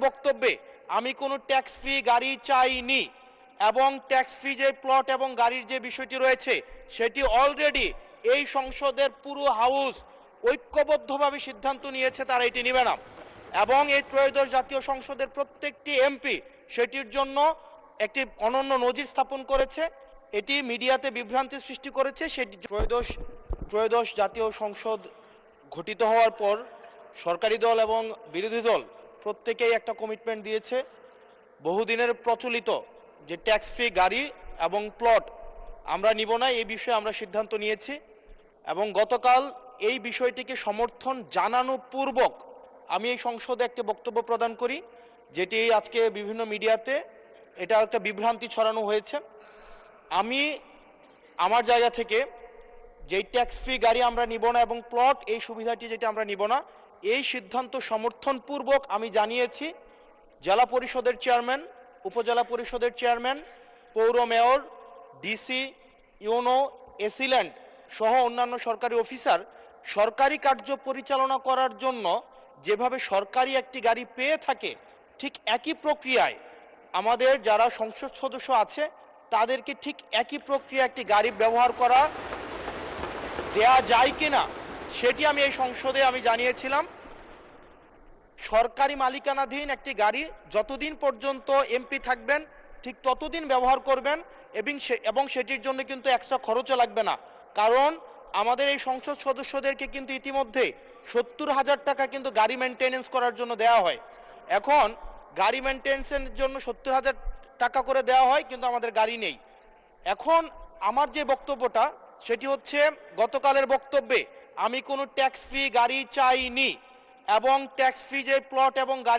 বক্তব্যে আমি কোনো ট্যাক্স ফ্রি গাড়ি চাইনি এবং ট্যাক্স ফ্রি যে প্লট এবং গাড়ির যে বিষয়টি রয়েছে সেটি অলরেডি এই সংসদের পুরো হাউস ঐক্যবদ্ধভাবে সিদ্ধান্ত নিয়েছে, তারা এটি নেবে না এবং এই ত্রয়োদশ জাতীয় সংসদের প্রত্যেকটি এমপি সেটির জন্য একটি অনন্য নজির স্থাপন করেছে। এটি মিডিয়াতে বিভ্রান্তি সৃষ্টি করেছে। সেটি ত্রয়োদশ জাতীয় সংসদ গঠিত হওয়ার পর সরকারি দল এবং বিরোধী দল প্রত্যেকেই একটা কমিটমেন্ট দিয়েছে বহুদিনের প্রচলিত যে ট্যাক্স ফ্রি গাড়ি এবং প্লট আমরা নিব না, এই বিষয়ে আমরা সিদ্ধান্ত নিয়েছি এবং গতকাল এই বিষয়টিকে সমর্থন জানানো পূর্বক আমি এই সংসদে একটি বক্তব্য প্রদান করি, যেটি আজকে বিভিন্ন মিডিয়াতে এটা একটা বিভ্রান্তি ছড়ানো হয়েছে। আমি আমার জায়গা থেকে যেই ট্যাক্স ফ্রি গাড়ি আমরা নিব না এবং প্লট এই সুবিধাটি যেটা আমরা নিব না, এই সিদ্ধান্ত সমর্থনপূর্বক আমি জানিয়েছি জেলা পরিষদের চেয়ারম্যান, উপজেলা পরিষদের চেয়ারম্যান, পৌর মেয়র, ডিসি, ইউনো, এসিল্যান্ড সহ অন্যান্য সরকারি অফিসার সরকারি কার্য পরিচালনা করার জন্য যেভাবে সরকারি একটি গাড়ি পেয়ে থাকে ঠিক একই প্রক্রিয়ায় আমাদের যারা সংসদ সদস্য আছে তাদেরকে ঠিক একই প্রক্রিয়া একটি গাড়ি ব্যবহার করা দেয়া যায় কিনা সেটি আমি এই সংসদে আমি জানিয়েছিলাম। সরকারি মালিকানাধীন একটি গাড়ি যতদিন পর্যন্ত এমপি থাকবেন ঠিক ততদিন ব্যবহার করবেন এবং সেটির জন্য কিন্তু এক্সট্রা খরচও লাগবে না, কারণ আমাদের এই সংসদ সদস্যদেরকে কিন্তু ইতিমধ্যে 70,000 টাকা কিন্তু গাড়ি মেনটেনেন্স করার জন্য দেওয়া হয়। এখন গাড়ি মেনটেনেন্সের জন্য 70,000 টাকা করে দেওয়া হয়, কিন্তু আমাদের গাড়ি নেই। এখন আমার যে বক্তব্যটা সেটি হচ্ছে গতকালের বক্তব্যে আমি কোনো ট্যাক্স ফ্রি গাড়ি চাইনি এবং ট্যাক্স ফ্রি যে প্লট এবং গাড়ি